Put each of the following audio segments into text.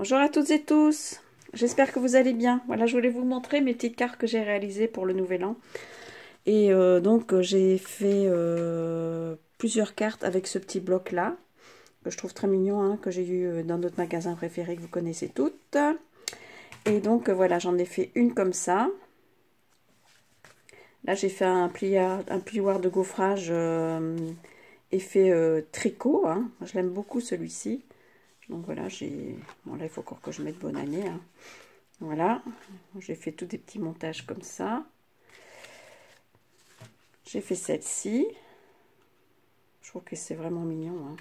Bonjour à toutes et tous, j'espère que vous allez bien. Voilà, je voulais vous montrer mes petites cartes que j'ai réalisées pour le nouvel an. Et donc j'ai fait plusieurs cartes avec ce petit bloc là, que je trouve très mignon, hein, que j'ai eu dans notre magasin préféré que vous connaissez toutes. Et donc voilà, j'en ai fait une comme ça. Là j'ai fait un plioir de gaufrage effet tricot, hein. Je l'aime beaucoup celui-ci. Donc voilà, bon là il faut encore que je mette bonne année, hein. Voilà, j'ai fait tous des petits montages comme ça. J'ai fait celle-ci. Je trouve que c'est vraiment mignon, hein.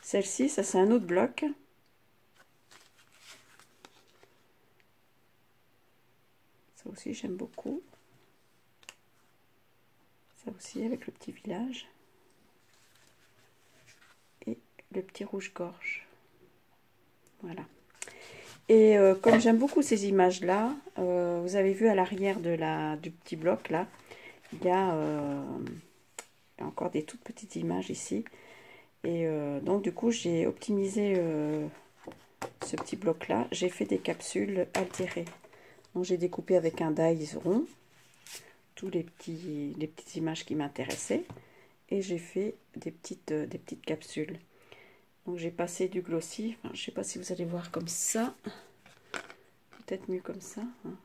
Celle-ci, ça c'est un autre bloc. Ça aussi j'aime beaucoup. Ça aussi avec le petit village. Et le petit rouge-gorge. Voilà. Et comme j'aime beaucoup ces images-là, vous avez vu à l'arrière du petit bloc là, il y a encore des toutes petites images ici. Et donc du coup j'ai optimisé ce petit bloc là. J'ai fait des capsules altérées. Donc j'ai découpé avec un dies rond tous les petites images qui m'intéressaient. Et j'ai fait des petites capsules. Donc j'ai passé du glossy. Enfin, je ne sais pas si vous allez voir comme ça. Peut-être mieux comme ça, hein.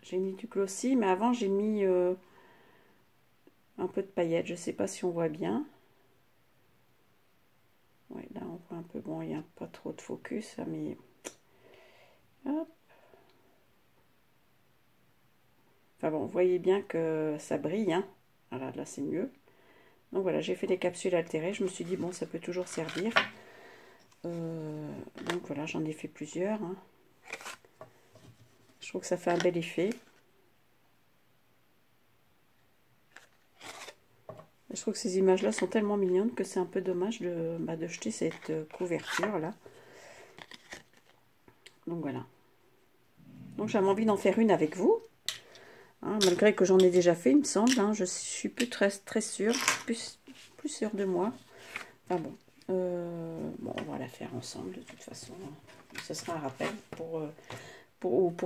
J'ai mis du glossy, mais avant j'ai mis un peu de paillettes. Je ne sais pas si on voit bien. Ouais, là on voit un peu. Bon, il n'y a pas trop de focus, mais hop. Enfin bon, vous voyez bien que ça brille, hein. Voilà, là c'est mieux. Donc voilà, j'ai fait des capsules altérées. Je me suis dit, bon, ça peut toujours servir. Donc voilà, j'en ai fait plusieurs, hein. Je trouve que ça fait un bel effet. Je trouve que ces images-là sont tellement mignonnes que c'est un peu dommage de jeter cette couverture-là. Donc voilà. Donc j'avais envie d'en faire une avec vous. Hein, malgré que j'en ai déjà fait, il me semble. Hein, je suis plus très sûre. Plus sûre de moi. Enfin bon. Bon, on va la faire ensemble de toute façon. Ce sera un rappel pour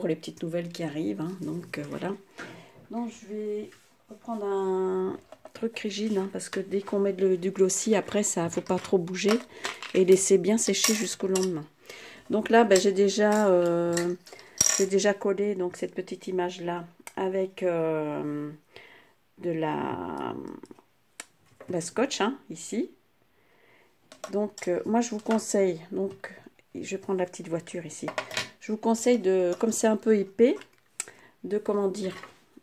les petites nouvelles qui arrivent. Hein, donc voilà. Donc je vais reprendre un truc rigide, hein, parce que dès qu'on met du glossy, après ça faut pas trop bouger et laisser bien sécher jusqu'au lendemain. Donc là ben, j'ai déjà collé donc cette petite image là avec de la scotch, hein, ici. Donc moi je vous conseille, donc je vais prendre la petite voiture ici, je vous conseille de, comme c'est un peu épais, de comment dire,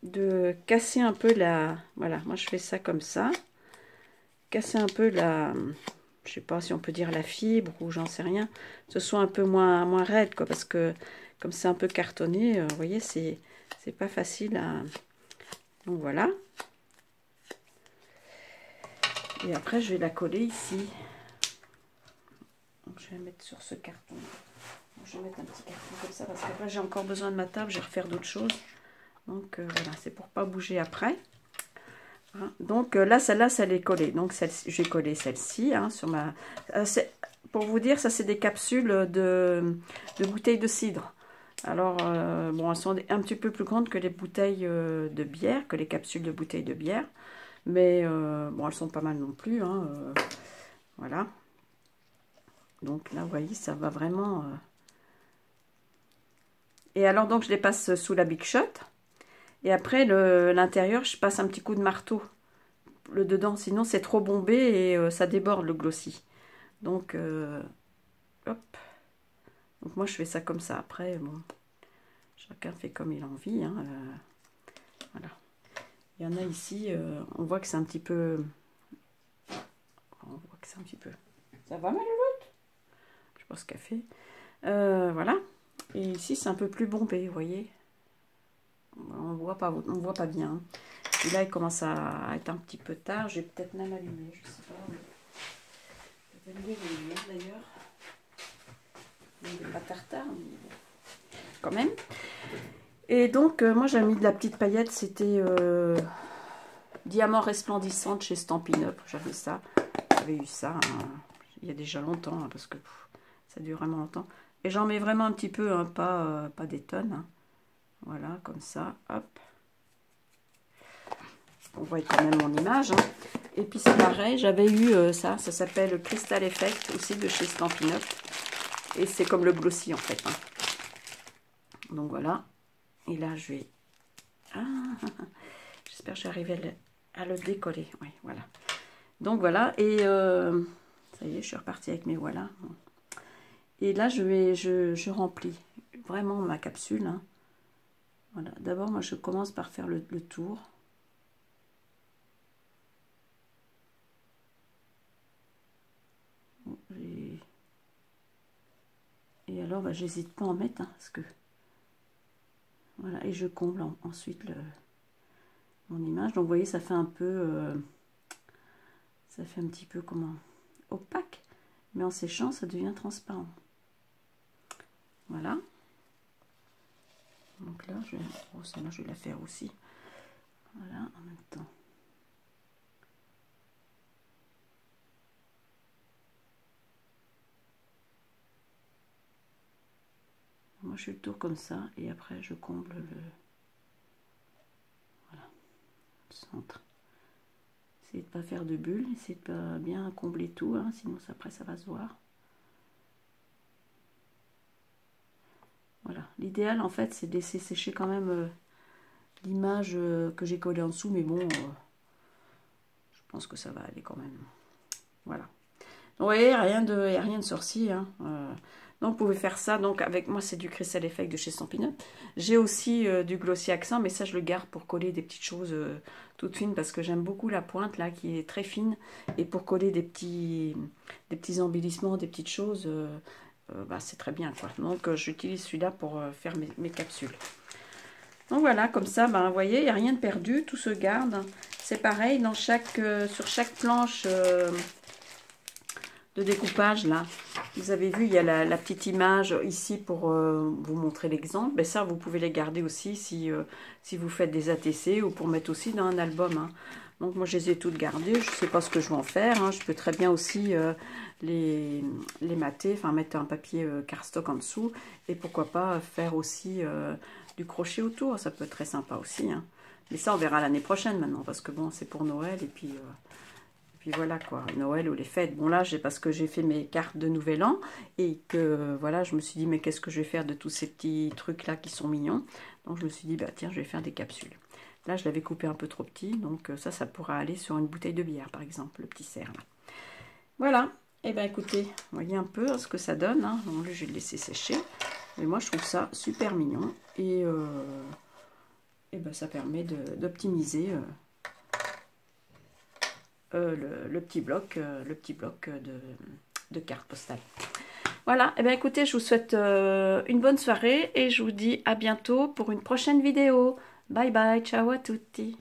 de casser un peu la, voilà, moi je fais ça comme ça, casser un peu la, je sais pas si on peut dire la fibre ou j'en sais rien, ce soit un peu moins raide, quoi, parce que comme c'est un peu cartonné, vous voyez, c'est pas facile à, donc voilà. Et après je vais la coller ici. Donc je vais mettre sur ce carton. Donc, je vais mettre un petit carton comme ça parce qu'après j'ai encore besoin de ma table, je vais refaire d'autres choses. Donc voilà, c'est pour pas bouger après. Hein. Donc là, celle-là, ça l'est collée. Donc j'ai collé celle-ci, hein, sur ma. Pour vous dire, ça c'est des capsules de bouteilles de cidre. Alors bon, elles sont un petit peu plus grandes que les bouteilles de bière, que les capsules de bouteilles de bière. Mais bon, elles sont pas mal non plus, hein, voilà. Donc là, vous voyez, ça va vraiment. Et alors, donc, je les passe sous la Big Shot. Et après, l'intérieur, je passe un petit coup de marteau. Le dedans, sinon, c'est trop bombé et ça déborde le glossy. Donc, hop. Donc, moi, je fais ça comme ça. Après, bon, chacun fait comme il a envie, hein, voilà. Il y en a ici, on voit que c'est un petit peu. On voit que c'est un petit peu. Ça va, ma louloute? Je sais pas ce qu'elle fait. Voilà. Et ici, c'est un peu plus bombé, vous voyez. On voit pas bien. Et là, il commence à être un petit peu tard. Je vais peut-être même allumer, je sais pas. Je vais allumer les lumières d'ailleurs. Il n'est pas tard, mais bon. Quand même. Et donc, moi, j'ai mis de la petite paillette. C'était Diamant resplendissante chez Stampin' Up. J'avais ça. J'avais eu ça. Hein. il y a déjà longtemps, hein, parce que ça dure vraiment longtemps. Et j'en mets vraiment un petit peu, hein, pas des tonnes. Hein. Voilà, comme ça, hop. On voit quand même mon image. Hein. Et puis c'est pareil, j'avais eu ça s'appelle Crystal Effect, aussi de chez Stampin' Up. Et c'est comme le glossy en fait. Hein. Donc voilà. Et là, je vais... Ah, j'espère que j'arrive à le décoller. Oui, voilà. Donc voilà, et ça y est, je suis repartie avec mes voilà. Et là, je remplis vraiment ma capsule. Hein. Voilà, d'abord, moi, je commence par faire le tour. Et alors, bah, j'hésite pas à en mettre, hein, parce que... Voilà, et je comble ensuite mon image. Donc, vous voyez, ça fait un peu... ça fait un petit peu, comment... opaque. Mais en séchant, ça devient transparent. Voilà. Donc là, celle-là, je vais la faire aussi. Voilà, en même temps. Moi, je fais le tour comme ça. Et après, je comble voilà, le centre. Essayez de ne pas faire de bulles. Essayez de pas bien combler tout. Hein, sinon, après, ça va se voir. Voilà. L'idéal, en fait, c'est de laisser sécher quand même l'image que j'ai collée en dessous. Mais bon, je pense que ça va aller quand même. Voilà. Donc, vous voyez, il n'y a rien de sorcier. Hein. Donc, vous pouvez faire ça. Donc, avec moi, c'est du Crystal Effect de chez Stampin' Up. J'ai aussi du Glossy Accent, mais ça, je le garde pour coller des petites choses toutes fines parce que j'aime beaucoup la pointe, là, qui est très fine. Et pour coller des petits embellissements, des petites choses, bah, c'est très bien, quoi. Donc, j'utilise celui-là pour faire mes capsules. Donc, voilà, comme ça, bah, vous voyez, il n'y a rien de perdu. Tout se garde. C'est pareil, sur chaque planche... de découpage là, vous avez vu, il y a la petite image ici pour vous montrer l'exemple. Ben ça, vous pouvez les garder aussi si vous faites des ATC ou pour mettre aussi dans un album. Hein. Donc moi, je les ai toutes gardées. Je ne sais pas ce que je vais en faire. Hein. Je peux très bien aussi les mater, enfin mettre un papier cardstock en dessous. Et pourquoi pas faire aussi du crochet autour. Ça peut être très sympa aussi. Hein. Mais ça, on verra l'année prochaine maintenant parce que bon, c'est pour Noël et puis... Puis voilà quoi, Noël ou les fêtes. Bon là, parce que j'ai fait mes cartes de Nouvel An et que voilà, je me suis dit mais qu'est-ce que je vais faire de tous ces petits trucs là qui sont mignons. Donc je me suis dit bah tiens, je vais faire des capsules. Là, je l'avais coupé un peu trop petit, donc ça pourra aller sur une bouteille de bière par exemple, le petit cerf là. Voilà, et ben écoutez, voyez un peu ce que ça donne. Hein. Donc, je vais le laisser sécher. Mais moi, je trouve ça super mignon et ben, ça permet d'optimiser... le petit bloc de cartes postales. Voilà, et bien écoutez, je vous souhaite une bonne soirée et je vous dis à bientôt pour une prochaine vidéo. Bye bye, ciao à tutti.